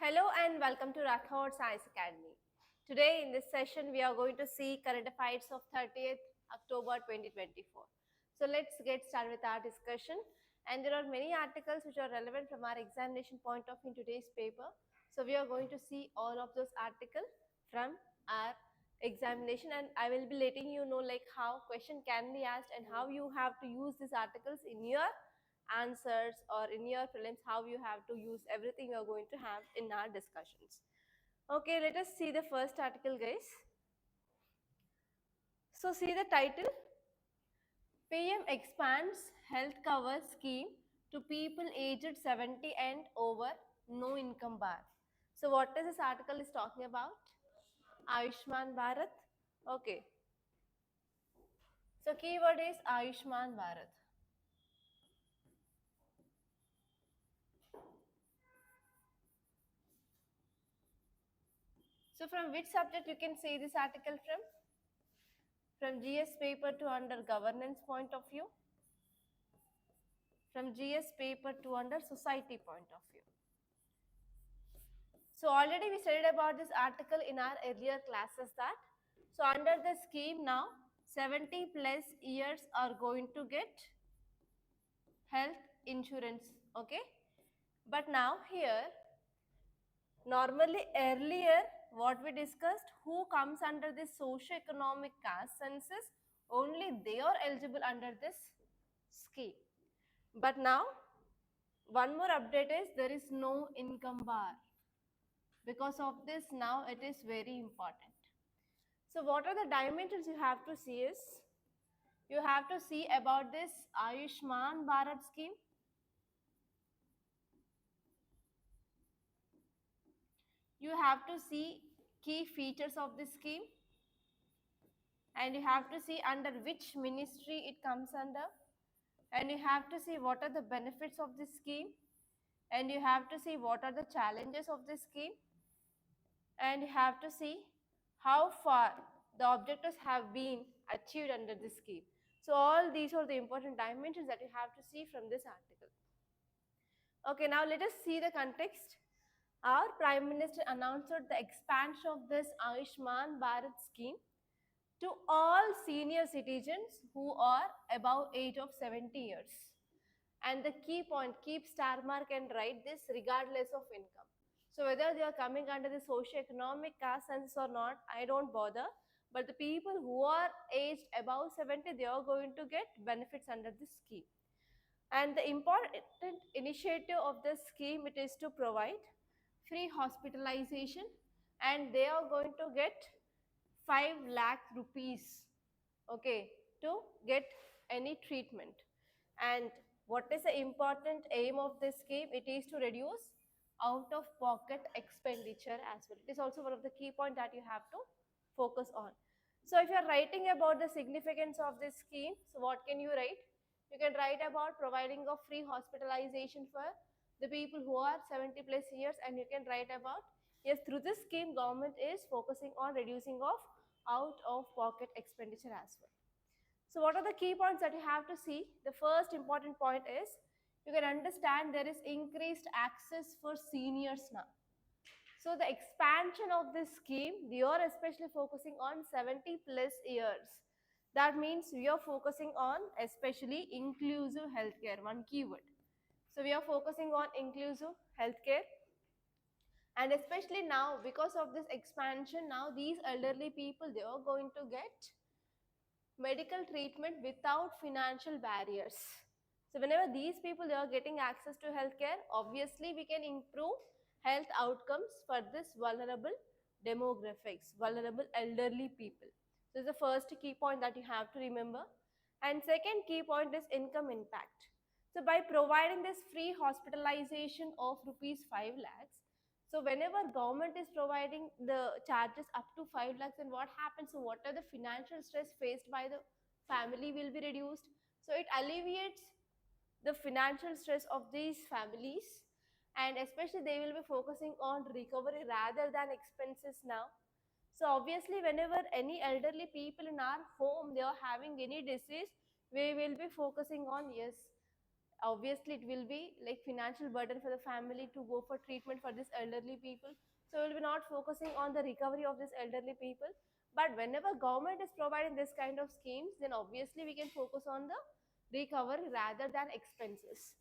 Hello and welcome to Rathods Science Academy. Today in this session we are going to see current affairs of 30th October 2024. So let's get started with our discussion, and there are many articles which are relevant from our examination point of view in today's paper. So we are going to see all of those articles from our examination, and I will be letting you know like how question can be asked and how you have to use these articles in your answers or in your prelims, how you have to use everything we are going to have in our discussions. Okay, let us see the first article, guys. So see the title, PM expands health cover scheme to people aged 70 and over, no income bar. So what is this article is talking about? Ayushman Bharat. Okay, so keyword is Ayushman Bharat. So from which subject you can see this article from? From GS paper to under governance point of view, from GS paper to under society point of view. So already we studied about this article in our earlier classes that, so under the scheme now 70 plus years are going to get health insurance, okay? But now here, normally earlier what we discussed, who comes under this socio-economic caste census, only they are eligible under this scheme. But now one more update is there is no income bar. Because of this now it is very important. So what are the dimensions you have to see is, you have to see about this Ayushman Bharat scheme. You have to see key features of this scheme, and you have to see under which ministry it comes under, and you have to see what are the benefits of this scheme, and you have to see what are the challenges of this scheme, and you have to see how far the objectives have been achieved under this scheme. So all these are the important dimensions that you have to see from this article. Okay, now let us see the context. Our Prime Minister announced the expansion of this Ayushman Bharat scheme to all senior citizens who are above age of 70 years. And the key point, keep star mark and write this, regardless of income. So whether they are coming under the socio-economic caste census or not, I don't bother. But the people who are aged above 70, they are going to get benefits under this scheme. And the important initiative of this scheme, it is to provide free hospitalization, and they are going to get 5 lakh rupees, okay, to get any treatment. And what is the important aim of this scheme? It is to reduce out of pocket expenditure as well. It is also one of the key points that you have to focus on. So if you are writing about the significance of this scheme, so what can you write? You can write about providing of free hospitalization for the people who are 70 plus years, and you can write about, yes, through this scheme government is focusing on reducing of out of pocket expenditure as well. So what are the key points that you have to see? The first important point is, you can understand there is increased access for seniors now. So the expansion of this scheme, we are especially focusing on 70 plus years. That means we are focusing on especially inclusive healthcare, one keyword. So we are focusing on inclusive healthcare, and especially now because of this expansion, now these elderly people, they are going to get medical treatment without financial barriers. So whenever these people, they are getting access to healthcare, obviously we can improve health outcomes for this vulnerable demographics, vulnerable elderly people. So this is the first key point that you have to remember. And second key point is income impact. So by providing this free hospitalization of rupees 5 lakhs, so whenever government is providing the charges up to 5 lakhs, then what happens? So what are the financial stress faced by the family will be reduced. So it alleviates the financial stress of these families, and especially they will be focusing on recovery rather than expenses now. So obviously whenever any elderly people in our home, they are having any disease, we will be focusing on, yes, obviously it will be like financial burden for the family to go for treatment for these elderly people. So we'll be not focusing on the recovery of these elderly people. But whenever government is providing this kind of schemes, then obviously we can focus on the recovery rather than expenses.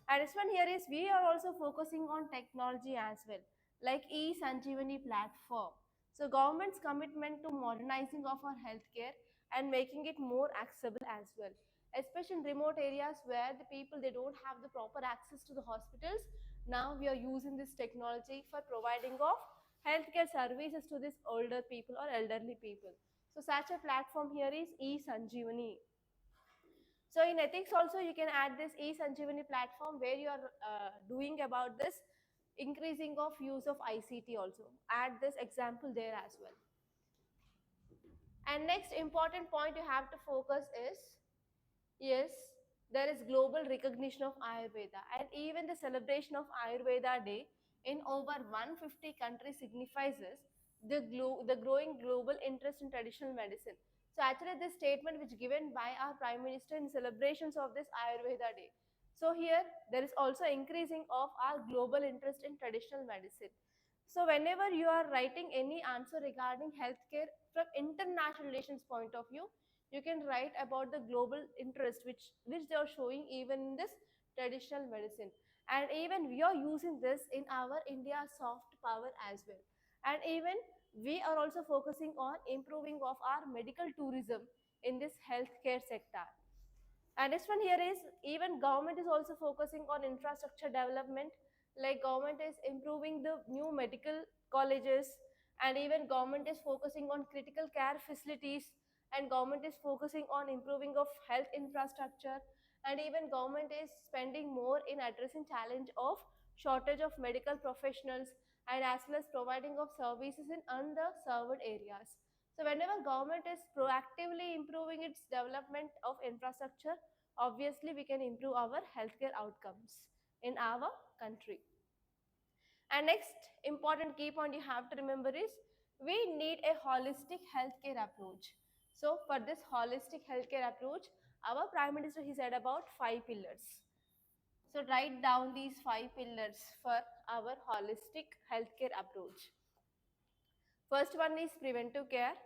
And this one here is we are also focusing on technology as well, like e-Sanjeevani platform. So government's commitment to modernizing of our healthcare and making it more accessible as well, especially in remote areas where the people they don't have the proper access to the hospitals. Now we are using this technology for providing of healthcare services to these older people or elderly people. So such a platform here is e-Sanjeevani. So in ethics also you can add this e-Sanjeevani platform where you are doing about this increasing of use of ICT also. Add this example there as well. And next important point you have to focus is, yes, there is global recognition of Ayurveda, and even the celebration of Ayurveda Day in over 150 countries signifies the growing global interest in traditional medicine. So actually this statement which given by our Prime Minister in celebrations of this Ayurveda Day. So here there is also increasing of our global interest in traditional medicine. So whenever you are writing any answer regarding healthcare from international relations point of view, you can write about the global interest which they are showing even in this traditional medicine. And even we are using this in our India soft power as well. And even we are also focusing on improving of our medical tourism in this healthcare sector. And next one here is even government is also focusing on infrastructure development, like government is improving the new medical colleges, and even government is focusing on critical care facilities, and government is focusing on improving of health infrastructure, and even government is spending more in addressing challenge of shortage of medical professionals, and as well as providing of services in underserved areas. So whenever government is proactively improving its development of infrastructure, obviously we can improve our healthcare outcomes in our country. And next important key point you have to remember is we need a holistic healthcare approach. So for this holistic healthcare approach, our Prime Minister he said about 5 pillars. So write down these 5 pillars for our holistic healthcare approach. First one is preventive care,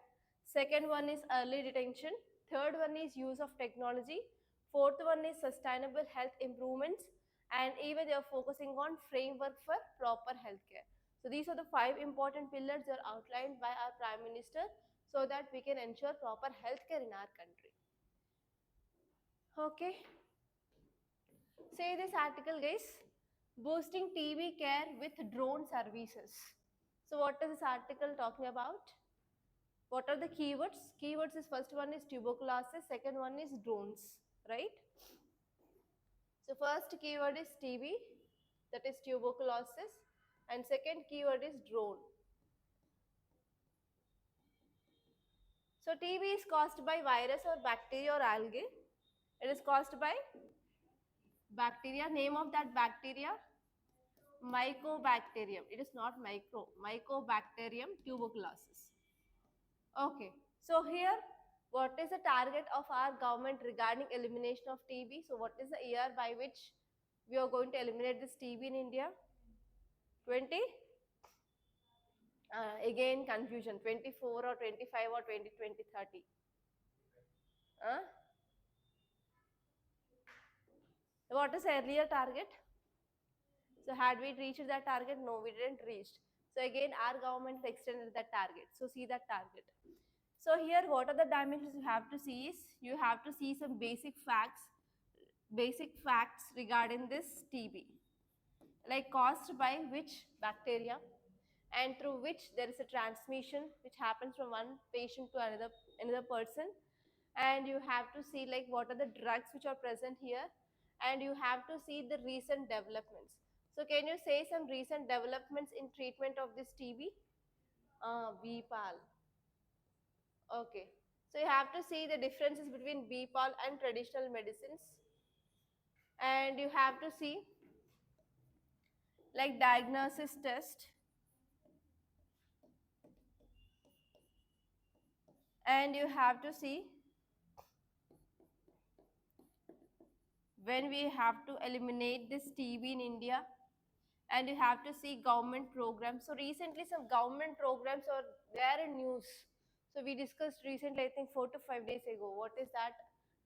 second one is early detection, third one is use of technology, fourth one is sustainable health improvements, and even they are focusing on framework for proper healthcare. So these are the 5 important pillars that are outlined by our Prime Minister so that we can ensure proper healthcare in our country. Okay, say this article guys, boosting TB care with drone services. So what is this article talking about? What are the keywords? Keywords is first one is tuberculosis, second one is drones, right? So first keyword is TB, that is tuberculosis, and second keyword is drone. So TB is caused by virus or bacteria or algae. It is caused by bacteria. Name of that bacteria? Mycobacterium. It is not micro. Mycobacterium tuberculosis. Okay, so here what is the target of our government regarding elimination of TB? So what is the year by which we are going to eliminate this TB in India? 20? Again confusion, 24 or 25 or 20, 20, 30? Uh? What is the earlier target? So had we reached that target? No, we didn't reach. So again our government extended that target. So see that target. So here what are the dimensions you have to see is, you have to see some basic facts regarding this TB, like caused by which bacteria and through which there is a transmission which happens from one patient to another person. And you have to see like what are the drugs which are present here, and you have to see the recent developments. So can you say some recent developments in treatment of this TB? BPAL. Okay. So you have to see the differences between BPAL and traditional medicines, and you have to see like diagnosis test, and you have to see when we have to eliminate this TB in India, and you have to see government programs. So recently some government programs are there in news. So we discussed recently, I think 4 to 5 days ago, what is that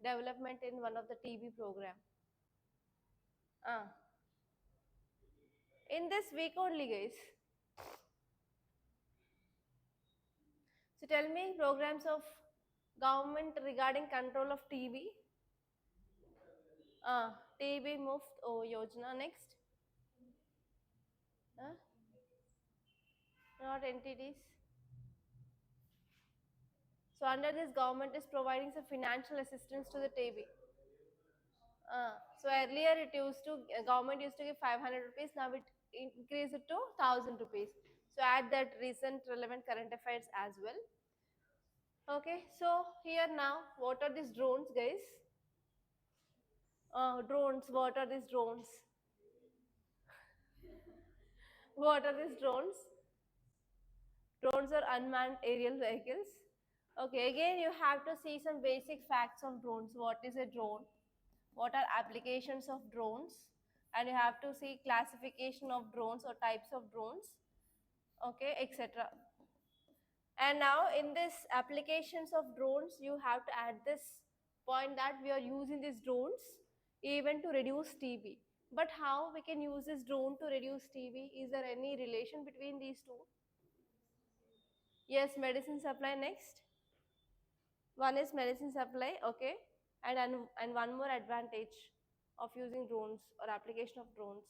development in one of the TB program. Uh, in this week only, guys. So tell me programs of government regarding control of TB. TB Muft Yojana next. Uh, not entities. So under this, government is providing some financial assistance to the TB. So earlier it used to, government used to give 500 rupees, now it increased it to 1000 rupees. So add that recent relevant current affairs as well. Okay, so here now, what are these drones, guys? Drones, what are these drones? What are these drones? Drones are unmanned aerial vehicles. Okay, again you have to see some basic facts of drones. What is a drone? What are applications of drones? And you have to see classification of drones or types of drones, okay, etc. And now in this applications of drones, you have to add this point that we are using these drones even to reduce TB. But how we can use this drone to reduce TB? Is there any relation between these two? Yes, medicine supply next. One is medicine supply, okay, and one more advantage of using drones or application of drones.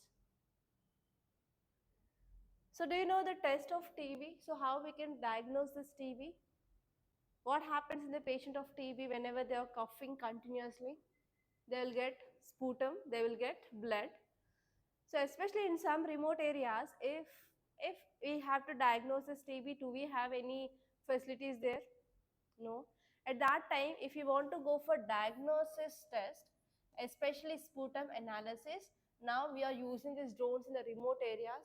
So do you know the test of TB? So how we can diagnose this TB? What happens in the patient of TB whenever they are coughing continuously? They will get sputum, they will get blood. So especially in some remote areas, if we have to diagnose this TB, do we have any facilities there? No. At that time, if you want to go for diagnosis test, especially sputum analysis, now we are using these drones in the remote areas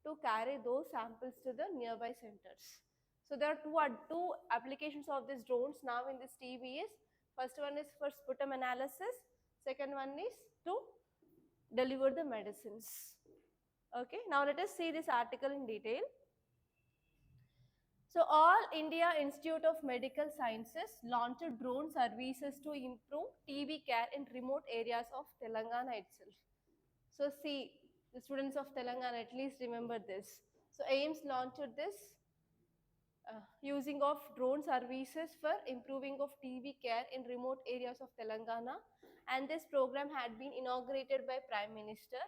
to carry those samples to the nearby centers. So there are two applications of these drones now in this TB. First one is for sputum analysis, second one is to deliver the medicines. Okay, now let us see this article in detail. So All India Institute of Medical Sciences launched drone services to improve TB care in remote areas of Telangana itself. So see, the students of Telangana, at least remember this. So AIMS launched this using of drone services for improving of TB care in remote areas of Telangana, and this program had been inaugurated by Prime Minister.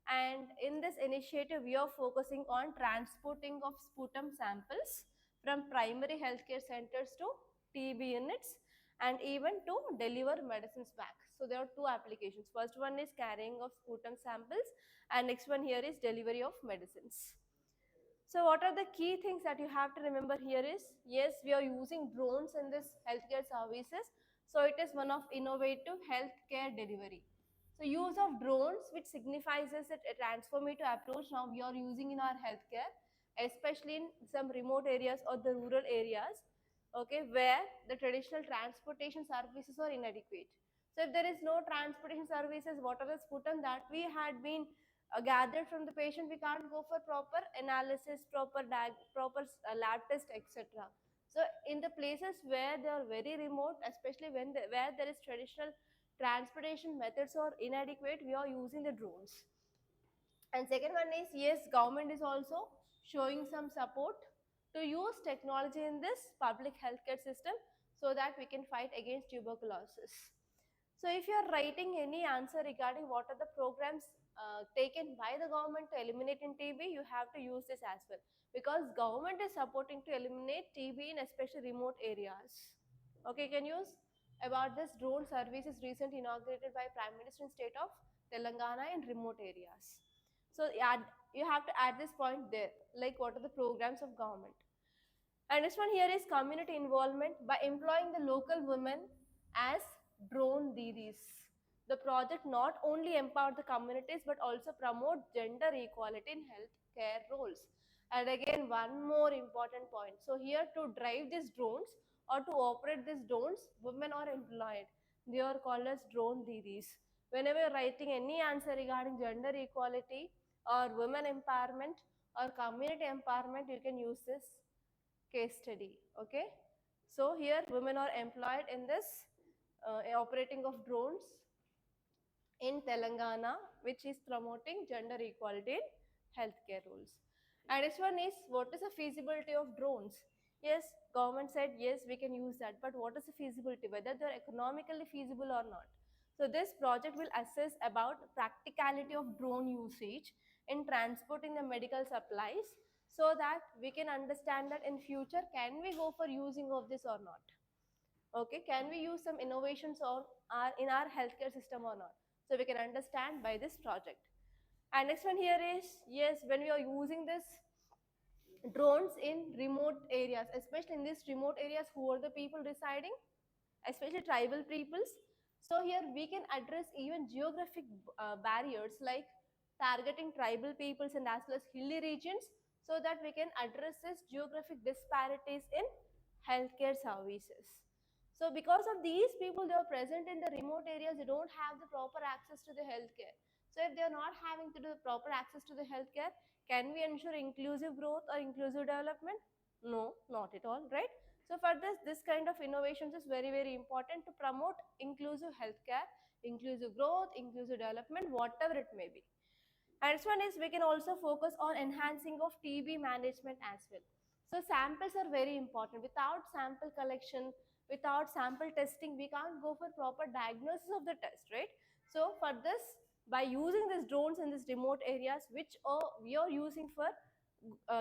And in this initiative, we are focusing on transporting of sputum samples from primary healthcare centers to TB units and even to deliver medicines back. So there are two applications. First one is carrying of sputum samples and next one here is delivery of medicines. So what are the key things that you have to remember here is, yes, we are using drones in this healthcare services. So it is one of innovative healthcare delivery. So use of drones, which signifies is a transformative approach now we are using in our healthcare, especially in some remote areas or the rural areas, okay, where the traditional transportation services are inadequate. So if there is no transportation services, what are the sputum that we had been gathered from the patient, we can't go for proper analysis, proper lab test, etc. So in the places where they are very remote, especially where there is traditional transportation methods are inadequate, we are using the drones. And second one is, yes, government is also showing some support to use technology in this public healthcare system so that we can fight against tuberculosis. So if you are writing any answer regarding what are the programs taken by the government to eliminate in TB, you have to use this as well, because government is supporting to eliminate TB in especially remote areas. Okay, can use about this drone services recently inaugurated by Prime Minister in state of Telangana in remote areas. So you have to add this point there, like what are the programs of government. And this one here is community involvement by employing the local women as drone didis. The project not only empowered the communities but also promote gender equality in healthcare roles. And again, one more important point. So here to drive these drones or to operate these drones, women are employed. They are called as drone didis. Whenever you're writing any answer regarding gender equality or women empowerment or community empowerment, you can use this case study. Okay, so here women are employed in this operating of drones in Telangana, which is promoting gender equality in healthcare rules. And this one is, what is the feasibility of drones? Yes, government said yes, we can use that, but what is the feasibility, whether they're economically feasible or not? So this project will assess about practicality of drone usage in transporting the medical supplies, so that we can understand that in future can we go for using of this or not. Okay, can we use some innovations in our healthcare system or not? So we can understand by this project. And next one here is, yes, when we are using this drones in remote areas, especially in these remote areas, who are the people residing, especially tribal peoples. So here we can address even geographic barriers, like targeting tribal peoples and as well as hilly regions, so that we can address this geographic disparities in healthcare services. So because of these people, they are present in the remote areas, they don't have the proper access to the healthcare. So if they are not having to do the proper access to the healthcare, can we ensure inclusive growth or inclusive development? No, not at all, right? So for this kind of innovations is very, very important to promote inclusive healthcare, inclusive growth, inclusive development, whatever it may be. And this one is, we can also focus on enhancing of TB management as well. So samples are very important. Without sample collection, without sample testing, we can't go for proper diagnosis of the test, right? So for this, by using these drones in these remote areas, which we are using for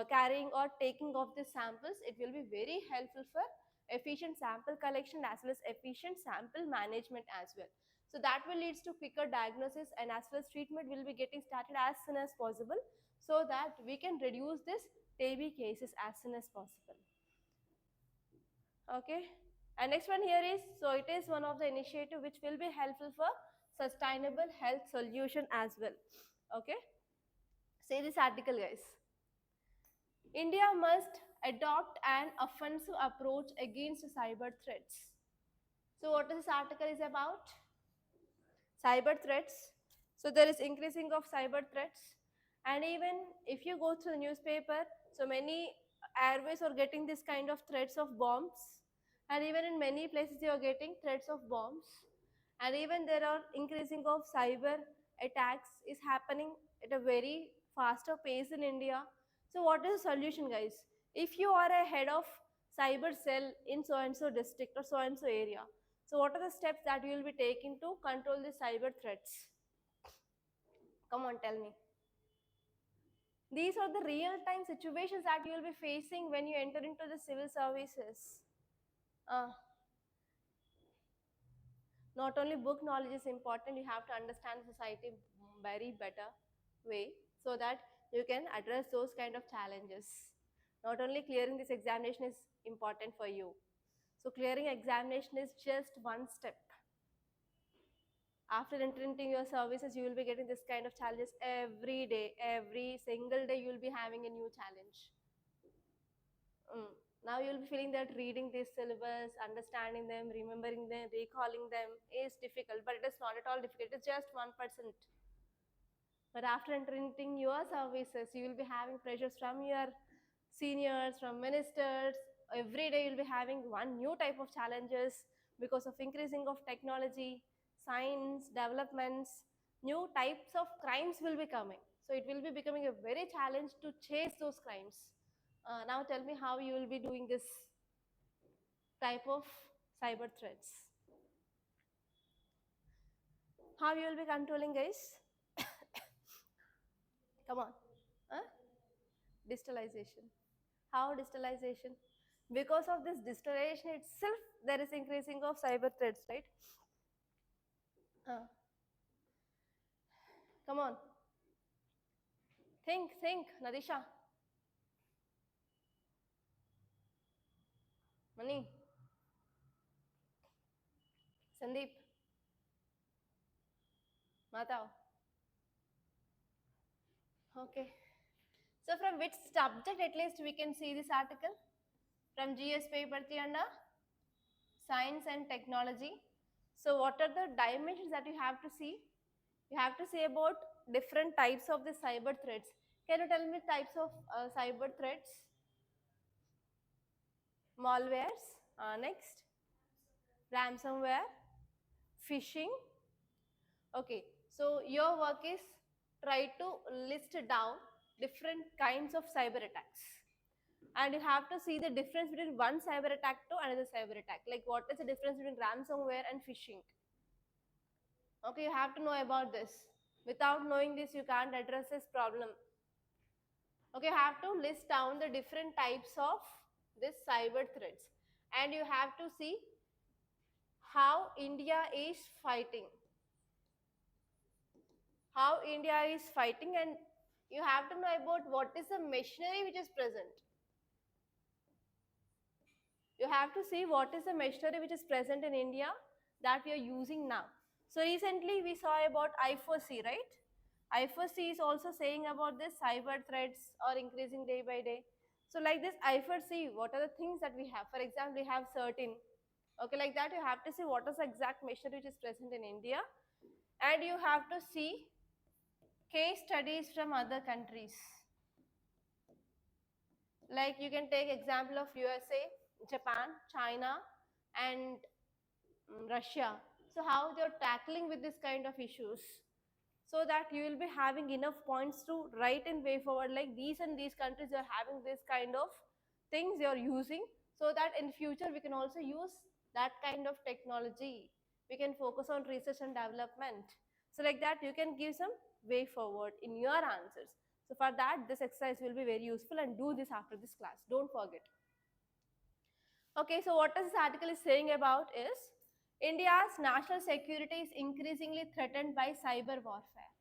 carrying or taking of the samples, it will be very helpful for efficient sample collection as well as efficient sample management as well. So that will leads to quicker diagnosis, and as well as treatment will be getting started as soon as possible, so that we can reduce this TB cases as soon as possible. Okay, and next one here is, so it is one of the initiative which will be helpful for sustainable health solution as well. Okay, say this article, guys. India must adopt an offensive approach against cyber threats. So what this article is about? Cyber threats. So there is increasing of cyber threats, and even if you go through the newspaper, so many airways are getting this kind of threats of bombs, and even in many places you are getting threats of bombs, and even there are increasing of cyber attacks is happening at a very faster pace in India. So what is the solution, guys? If you are a head of cyber cell in so and so district or so and so area, so what are the steps that you will be taking to control the cyber threats? Come on, tell me. These are the real time situations that you will be facing when you enter into the civil services. uh, Not only book knowledge is important, you have to understand society very better way, so that you can address those kind of challenges. Not only clearing this examination is important for you, so clearing examination is just one step. After entering your services, you will be getting this kind of challenges every day. Every single day you will be having a new challenge. mm. Now you will be feeling that reading this syllabus, understanding them, remembering them, recalling them is difficult, but it is not at all difficult. It's just 1%. But after entering your services, you will be having pressures from your seniors, from ministers. Every day you'll be having one new type of challenges because of increasing of technology, science, developments, new types of crimes will be coming. So it will be becoming a very challenge to chase those crimes. Now tell me how you will be doing this type of cyber threats. How you will be controlling, guys? Come on. Huh? Digitalization. How digitalization? Because of this digitalization itself, there is increasing of cyber threats, right? Uh, Come on. Think, Nadisha. Mani. Sandeep. Matao. Okay. So from which subject at least we can see this article? From GS paper 3 under science and technology. So what are the dimensions that you have to see? You have to say about different types of the cyber threats. Can you tell me types of cyber threats? Malwares. Next, ransomware, phishing. Okay, so your work is try to list down different kinds of cyber attacks. And you have to see the difference between one cyber attack to another cyber attack. Like what is the difference between ransomware and phishing? Okay, you have to know about this. Without knowing this, you can't address this problem. Okay, you have to list down the different types of this cyber threats. And you have to see how India is fighting. How India is fighting, and you have to know about what is the machinery which is present. You have to see what is the machinery which is present in India that we are using now. So recently we saw about I4C, right? I4C is also saying about this cyber threats are increasing day by day. So like this I4C, what are the things that we have? For example, we have certain. Okay, like that you have to see what is the exact machinery which is present in India, and you have to see case studies from other countries. Like you can take example of USA, Japan, China, and Russia. So how they're tackling with this kind of issues, so that you will be having enough points to write in way forward, like these and these countries are having this kind of things you're using, so that in future we can also use that kind of technology. We can focus on research and development. So like that you can give some way forward in your answers. So for that this exercise will be very useful, and do this after this class, don't forget. Okay, so what this article is saying about is India's national security is increasingly threatened by cyber warfare.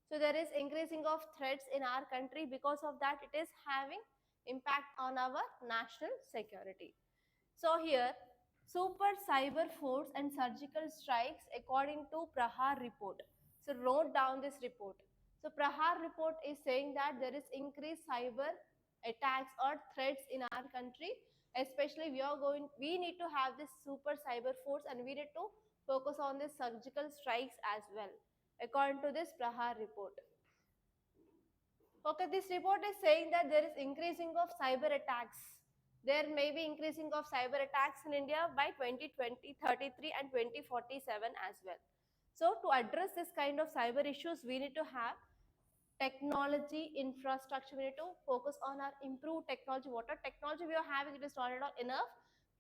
So there is increasing of threats in our country. Because of that, it is having impact on our national security. So here, super cyber force and surgical strikes according to Prahar report. So wrote down this report. So Prahar report is saying that there is increased cyber attacks or threats in our country. Especially we need to have this super cyber force, and we need to focus on this surgical strikes as well, according to this Prahar report. Okay, this report is saying that there is increasing of cyber attacks. There may be increasing of cyber attacks in India by 2020, 33 and 2047 as well. So to address this kind of cyber issues, we need to have technology infrastructure. We need to focus on our improved technology. What are technology we are having, it is not at all enough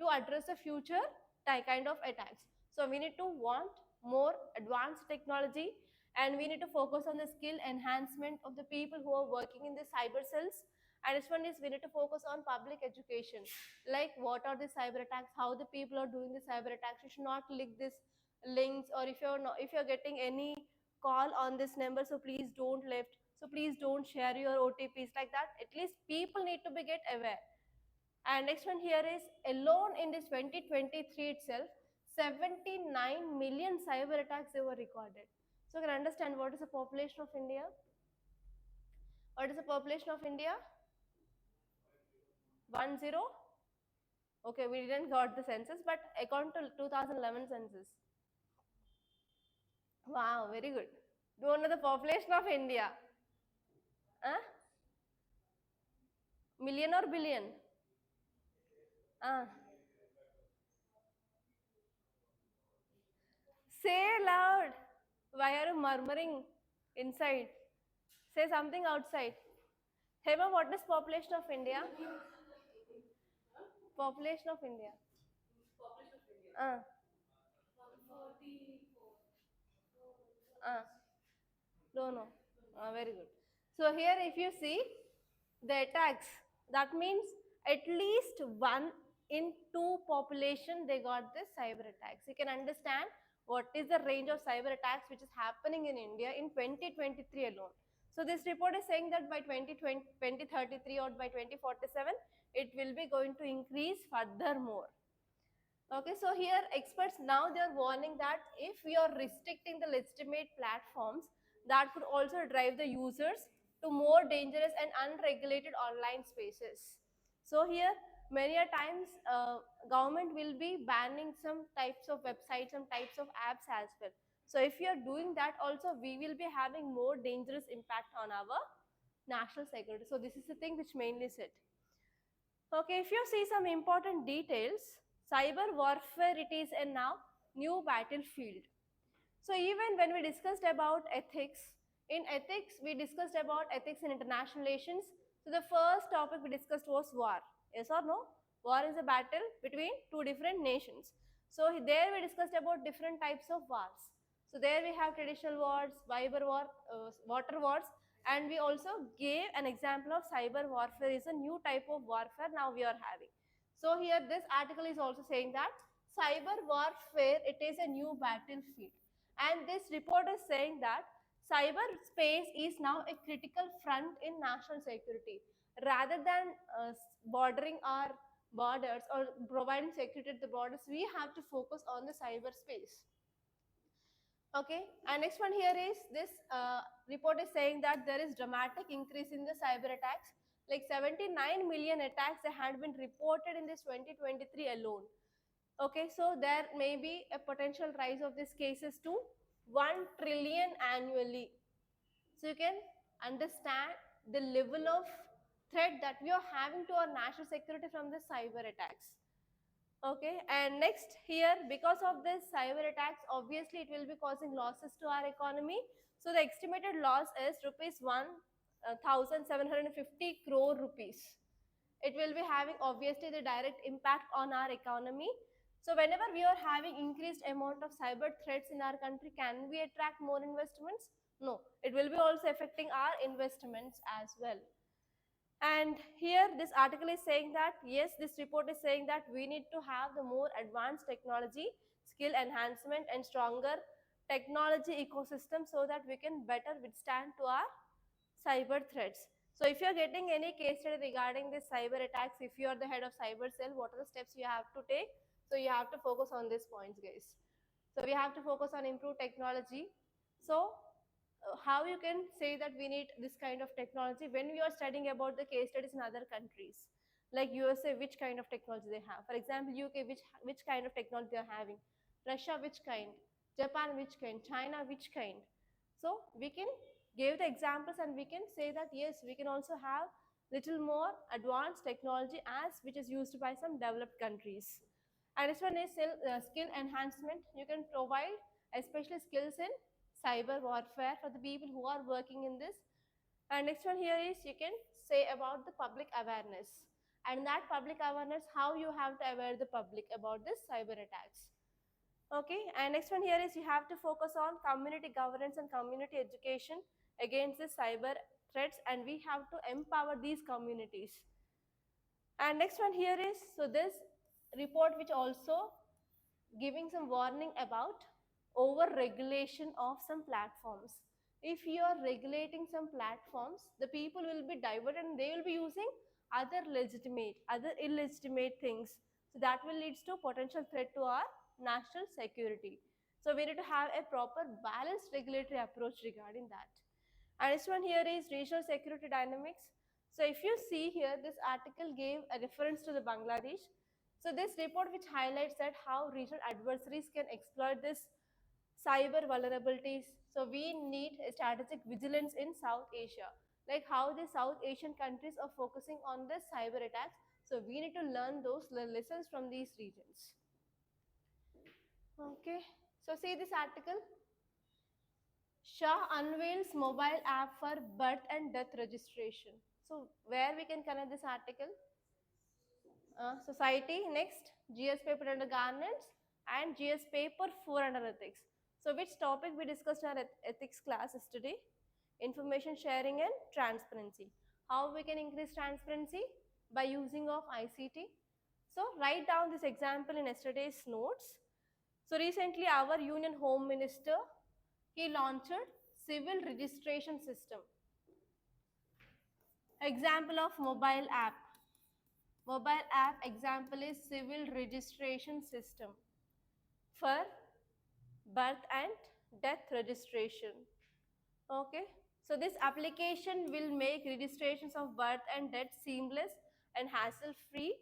to address the future kind of attacks. So we need to want more advanced technology, and we need to focus on the skill enhancement of the people who are working in the cyber cells. And this one is we need to focus on public education, like what are the cyber attacks, how the people are doing the cyber attacks. You should not click this links, or if you're getting any call on this number, so please don't left, so please don't share your OTPs, like that. At least people need to be get aware. And next one here is, alone in this 2023 itself, 79 million cyber attacks they were recorded. So you can understand what is the population of India. What is the population of India? 10. Okay, we didn't got the census, but according to 2011 census. Wow, very good. Do you know the population of India? Huh? Million or billion? Ah. Say loud. Why are you murmuring inside? Say something outside. Hema, what is population of India? Population of India. Ah. Ah. No, no. Very good. So here if you see the attacks, that means at least 1 in 2 population they got this cyber attacks. You can understand what is the range of cyber attacks which is happening in India in 2023 alone. So this report is saying that by 2033 or by 2047, it will be going to increase furthermore. Okay, so here experts now they are warning that if we are restricting the legitimate platforms, that could also drive the users to more dangerous and unregulated online spaces. So here many a times government will be banning some types of websites, some types of apps as well. So if you are doing that also, we will be having more dangerous impact on our national security. So this is the thing which mainly said. Okay, if you see some important details, cyber warfare, it is a now new battlefield. So even when we discussed about ethics, in ethics we discussed about ethics in international relations. So the first topic we discussed was war. Yes or no? War is a battle between two different nations. So there we discussed about different types of wars. So there we have traditional wars, cyber war, water wars, and we also gave an example of cyber warfare is a new type of warfare now we are having. So here this article is also saying that cyber warfare, it is a new battlefield, and this report is saying that cyberspace is now a critical front in national security. Rather than bordering our borders or providing security at the borders, we have to focus on the cyberspace. Okay, and next one here is this report is saying that there is dramatic increase in the cyber attacks. Like 79 million attacks had been reported in this 2023 alone. Okay, so there may be a potential rise of these cases to 1 trillion annually. So you can understand the level of threat that we are having to our national security from the cyber attacks. Okay, and next here, because of this cyber attacks, obviously it will be causing losses to our economy. So the estimated loss is rupees 1,750 crore rupees. It will be having obviously the direct impact on our economy. So whenever we are having increased amount of cyber threats in our country, can we attract more investments? No, it will be also affecting our investments as well. And here this article is saying that yes, this report is saying that we need to have the more advanced technology, skill enhancement and stronger technology ecosystem so that we can better withstand to our cyber threats. So if you are getting any case study regarding this cyber attacks, if you are the head of cyber cell, what are the steps you have to take? So you have to focus on these points, guys. So we have to focus on improved technology. So how you can say that we need this kind of technology when we are studying about the case studies in other countries, like USA, which kind of technology they have. For example, UK, which kind of technology they are having. Russia, which kind. Japan, which kind. China, which kind. So we can give the examples and we can say that yes, we can also have little more advanced technology as which is used by some developed countries. And this one is skill enhancement. You can provide especially skills in cyber warfare for the people who are working in this. And next one here is you can say about the public awareness. And that public awareness, how you have to aware the public about this cyber attacks. Okay, and next one here is you have to focus on community governance and community education against the cyber threats, and we have to empower these communities. And next one here is, so this report which also giving some warning about over regulation of some platforms. If you are regulating some platforms, the people will be diverted and they will be using other legitimate, other illegitimate things. So that will lead to potential threat to our national security. So we need to have a proper balanced regulatory approach regarding that. And this one here is regional security dynamics. So if you see here, this article gave a reference to the Bangladesh. So this report which highlights that how regional adversaries can exploit this cyber vulnerabilities. So we need a strategic vigilance in South Asia, like how the South Asian countries are focusing on this cyber attacks. So we need to learn those lessons from these regions. Okay, so see this article. Shah unveils mobile app for birth and death registration. So where we can connect this article? Society, next, GS paper under governance and GS paper 4 under ethics. So which topic we discussed in our ethics class yesterday? Information sharing and transparency. How we can increase transparency? By using of ICT. So write down this example in yesterday's notes. So recently our Union Home Minister, he launched civil registration system. Example of mobile app. Mobile app example is civil registration system for birth and death registration. Okay, so this application will make registrations of birth and death seamless and hassle free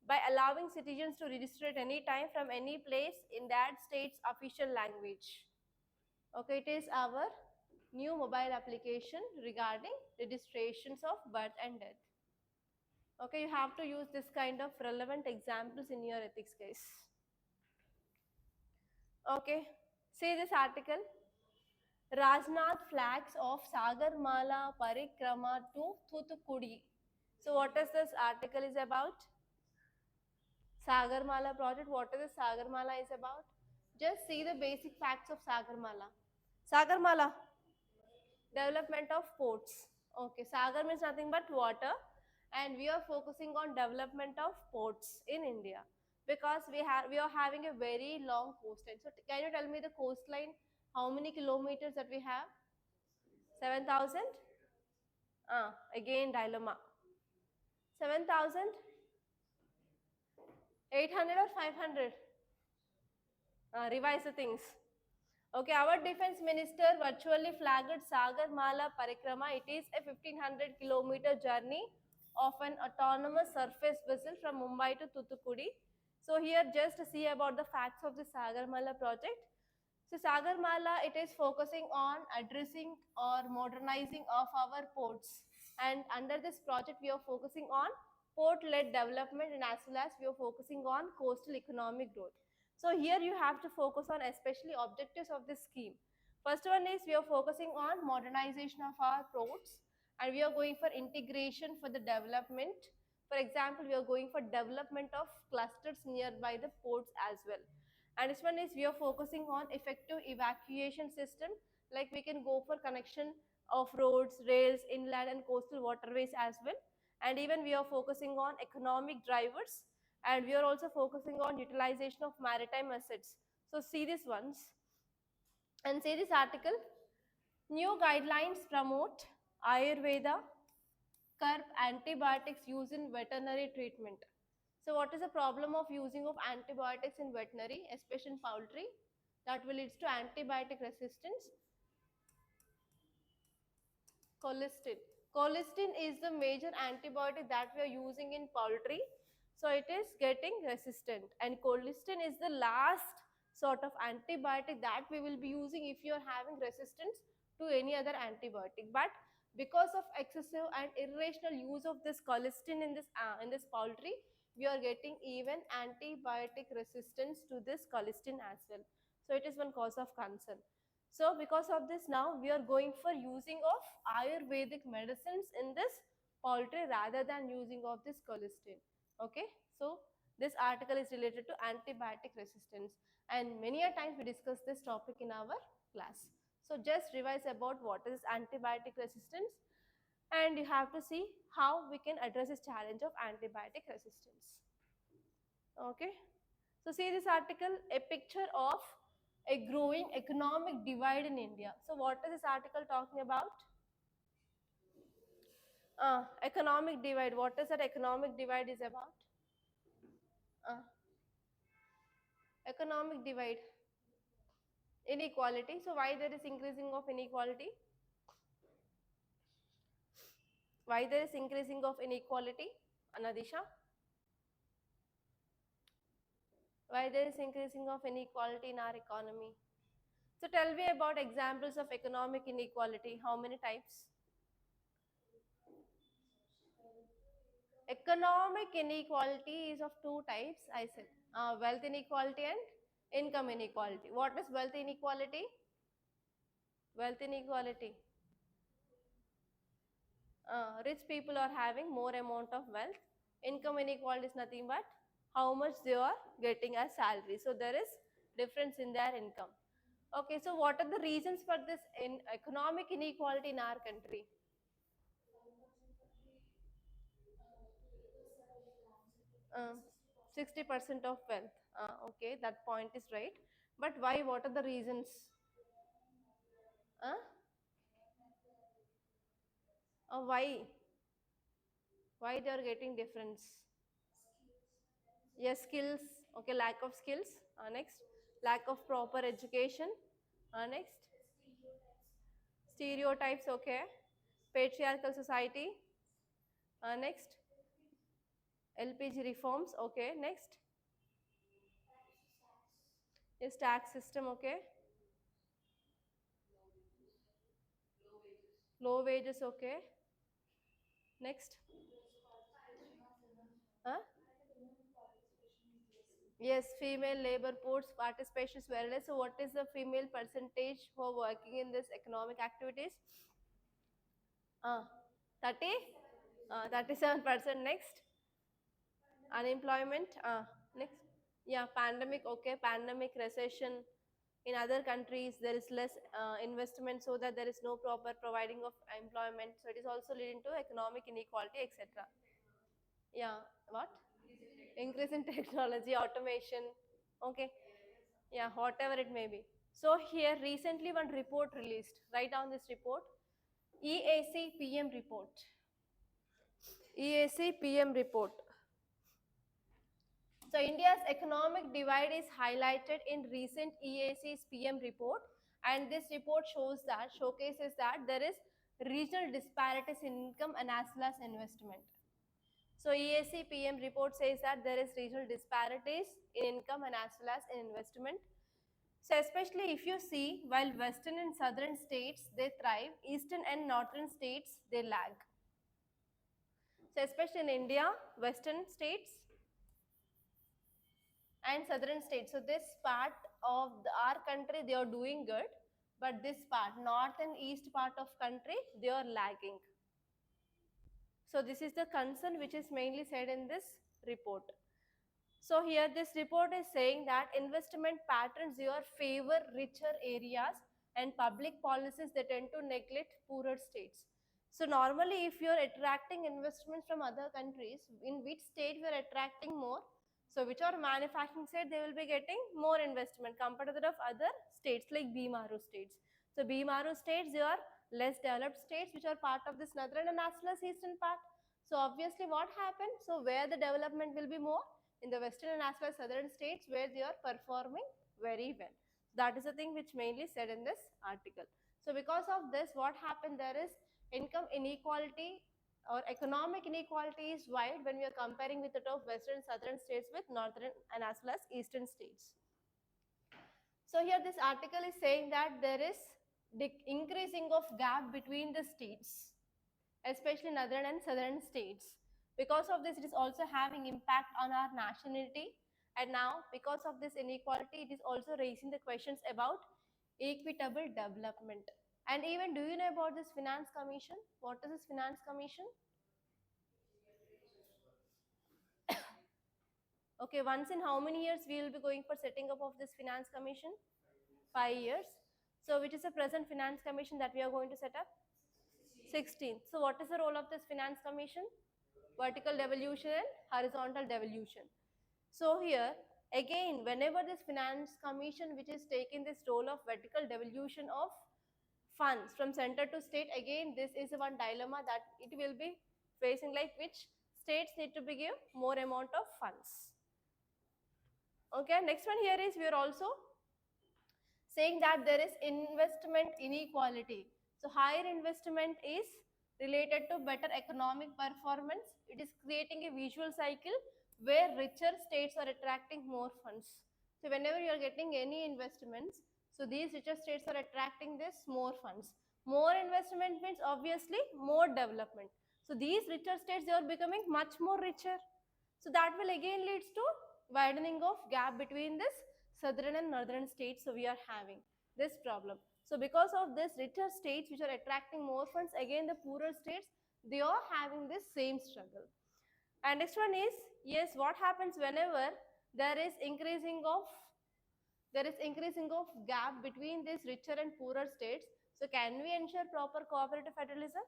by allowing citizens to register at any time from any place in that state's official language. Okay, it is our new mobile application regarding registrations of birth and death. Okay, you have to use this kind of relevant examples in your ethics case. Okay, see this article. Rajnath flags off Sagarmala Parikrama to Thuthukudi. So what is this article is about? Sagarmala project. What is this Sagarmala is about? Just see the basic facts of Sagarmala. Sagarmala, development of ports. Okay, Sagar means nothing but water, and we are focusing on development of ports in India because we are having a very long coastline. So can you tell me the coastline? How many kilometers that we have? 7,000. Again dilemma. 7,000, 800 or 500? Revise the things. Okay, our defense minister virtually flagged Sagar Mala Parikrama. It is a 1500-kilometer journey of an autonomous surface vessel from Mumbai to Thoothukudi. So here just see about the facts of the Sagar Mala project. So Sagar Mala, it is focusing on addressing or modernizing of our ports. And under this project, we are focusing on port-led development and as well as we are focusing on coastal economic growth. So here you have to focus on especially objectives of this scheme. First one is we are focusing on modernization of our ports and we are going for integration for the development. For example, we are going for development of clusters nearby the ports as well. And this one is we are focusing on effective evacuation system, like we can go for connection of roads, rails, inland and coastal waterways as well. And even we are focusing on economic drivers and we are also focusing on utilization of maritime assets. So see these ones and see this article. New guidelines promote Ayurveda, curb antibiotics used in veterinary treatment. So what is the problem of using of antibiotics in veterinary, especially in poultry? That will lead to antibiotic resistance. Colistin. Colistin is the major antibiotic that we are using in poultry. So it is getting resistant. And colistin is the last sort of antibiotic that we will be using if you are having resistance to any other antibiotic. But because of excessive and irrational use of this colistin in this poultry, we are getting even antibiotic resistance to this colistin as well. So it is one cause of concern. So because of this now we are going for using of Ayurvedic medicines in this poultry rather than using of this colistin. Okay, so this article is related to antibiotic resistance and many a times we discuss this topic in our class. So just revise about what is antibiotic resistance and you have to see how we can address this challenge of antibiotic resistance. Okay. So see this article, a picture of a growing economic divide in India. So what is this article talking about? Economic divide. What is that economic divide is about? Uh, Economic divide. Inequality. So why there is increasing of inequality? Why there is increasing of inequality? Anadisha? Why there is increasing of inequality in our economy? So tell me about examples of economic inequality. How many types? Economic inequality is of two types, I said. Wealth inequality and income inequality. What is wealth inequality? Wealth inequality. Rich people are having more amount of wealth. Income inequality is nothing but how much they are getting as salary. So there is difference in their income. Okay, so what are the reasons for this economic inequality in our country? 60% of wealth. Okay, that point is right. But why? What are the reasons? Uh, why? Why they are getting difference? Yes, skills. Okay, lack of skills. Next, lack of proper education. Next, stereotypes. Okay, patriarchal society. Next, LPG reforms. Okay, next, yes, tax system. Okay, Low wages, okay. Next. Huh? Yes, female labor force participation is very less. So what is the female percentage who are working in this economic activities? 30? 37%. Next. Unemployment. Next. Yeah, pandemic, okay. Pandemic, recession. In other countries, there is less investment, so that there is no proper providing of employment. So it is also leading to economic inequality, etc. Yeah, what? Increase in technology, automation. Okay. Yeah, whatever it may be. So here recently one report released. Write down this report. EAC PM report. EAC PM report. So India's economic divide is highlighted in recent EAC's PM report, and this report showcases that there is regional disparities in income and as well as investment. So EAC PM report says that there is regional disparities in income and as well as in investment. So especially if you see, while western and southern states they thrive, eastern and northern states they lag. So especially in India, western states and southern states. So this part of our country they are doing good, but this part, north and east part of country, they are lagging. So this is the concern which is mainly said in this report. So here this report is saying that investment patterns here favor richer areas and public policies that tend to neglect poorer states. So normally if you are attracting investments from other countries, in which state we are attracting more? So which are manufacturing state, they will be getting more investment compared to that of other states like BMARU states. So BMARU states, they are less developed states which are part of this northern and as well as eastern part. So obviously what happened? So where the development will be more? In the western and as well as southern states where they are performing very well. That is the thing which mainly said in this article. So because of this, what happened there is income inequality or economic inequality is wide when we are comparing with the top western and southern states with northern and as well as eastern states. So here this article is saying that there is increasing of gap between the states, especially northern and southern states. Because of this, it is also having impact on our nationality. And now, because of this inequality, it is also raising the questions about equitable development. And even, do you know about this finance commission? What is this finance commission? Okay, once in how many years we will be going for setting up of this finance commission? 5 years. So which is the present finance commission that we are going to set up? 16th. So what is the role of this finance commission? Vertical devolution and horizontal devolution. So here again, whenever this finance commission which is taking this role of vertical devolution of funds from center to state, again this is one dilemma that it will be facing, like which states need to be give more amount of funds. Okay, next one here is we are also saying that there is investment inequality. So higher investment is related to better economic performance. It is creating a visual cycle where richer states are attracting more funds. So whenever you are getting any investments, so these richer states are attracting this more funds. More investment means obviously more development. So these richer states, they are becoming much more richer. So that will again leads to widening of gap between this southern and northern states. So we are having this problem. So because of this, richer states which are attracting more funds, again the poorer states, they are having this same struggle. And next one is, yes, what happens whenever there is increasing of gap between these richer and poorer states. So can we ensure proper cooperative federalism?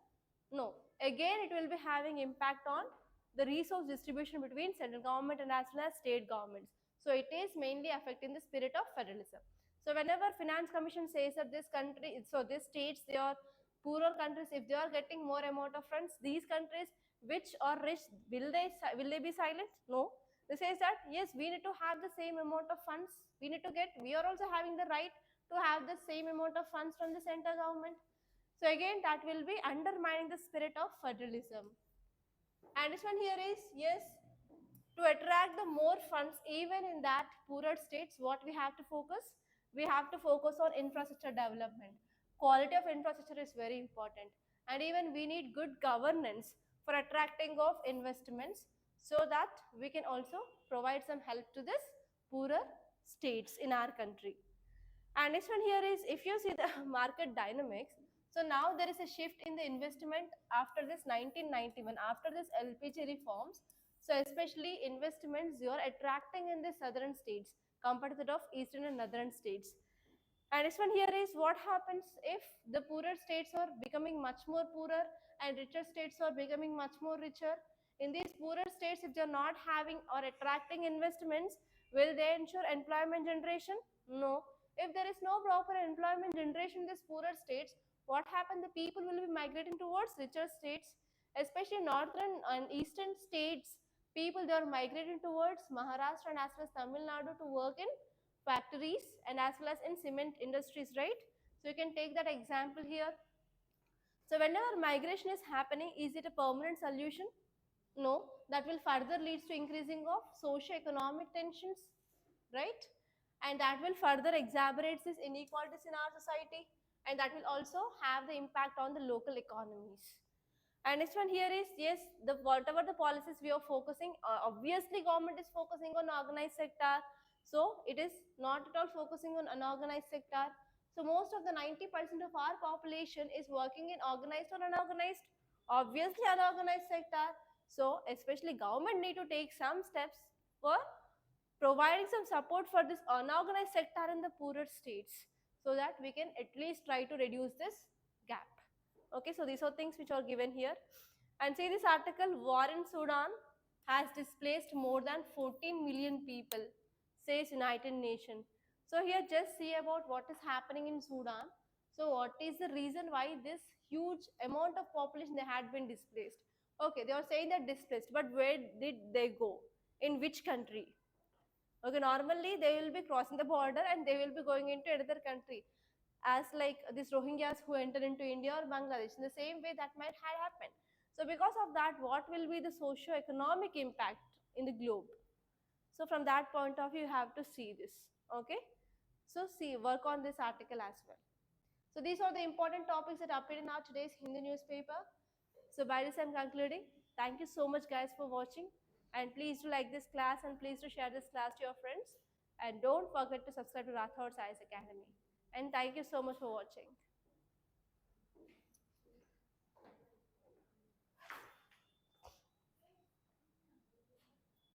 No. Again, it will be having impact on the resource distribution between central government and as well as state governments. So it is mainly affecting the spirit of federalism. So whenever finance commission says that this country, so these states, they are poorer countries, if they are getting more amount of funds, these countries which are rich, will they be silent? No. They says that yes, we need to have the same amount of funds. We are also having the right to have the same amount of funds from the central government. So again, that will be undermining the spirit of federalism. And this one here is, yes, to attract the more funds even in that poorer states, what we have to focus? We have to focus on infrastructure development. Quality of infrastructure is very important. and even we need good governance for attracting of investments, so that we can also provide some help to this poorer states in our country. And next one here is, if you see the market dynamics, so now there is a shift in the investment after this 1991, after this LPG reforms. So especially investments you are attracting in the southern states compared to that of eastern and northern states. And this one here is, what happens if the poorer states are becoming much more poorer and richer states are becoming much more richer. In these poorer states, if they are not having or attracting investments, will they ensure employment generation? No. If there is no proper employment generation in these poorer states, what happens? The people will be migrating towards richer states, especially northern and eastern states. People, they are migrating towards Maharashtra and as well as Tamil Nadu to work in factories and as well as in cement industries, right? So you can take that example here. So whenever migration is happening, is it a permanent solution? No, that will further leads to increasing of socio-economic tensions, right? And that will further exacerbate these inequalities in our society, and that will also have the impact on the local economies. And next one here is, yes, the whatever the policies we are focusing, obviously government is focusing on organized sector, so it is not at all focusing on unorganized sector. So most of the 90% of our population is working in organized or unorganized, obviously unorganized sector. So especially government need to take some steps for providing some support for this unorganized sector in the poorer states, so that we can at least try to reduce this gap. Okay, so these are things which are given here. And see this article, war in Sudan has displaced more than 14 million people, says United Nations. So here just see about what is happening in Sudan. So what is the reason why this huge amount of population they had been displaced? Okay, they are saying that displaced, but where did they go? In which country? Okay, normally they will be crossing the border and they will be going into another country, as like these Rohingyas who enter into India or Bangladesh. In the same way, that might have happened. So because of that, what will be the socio-economic impact in the globe? So from that point of view, you have to see this. Okay, so see, work on this article as well. So these are the important topics that appeared in our today's Hindi newspaper. So by this I'm concluding. Thank you so much guys for watching, and please do like this class and please do share this class to your friends, and don't forget to subscribe to Rathods IAS Academy. And thank you so much for watching.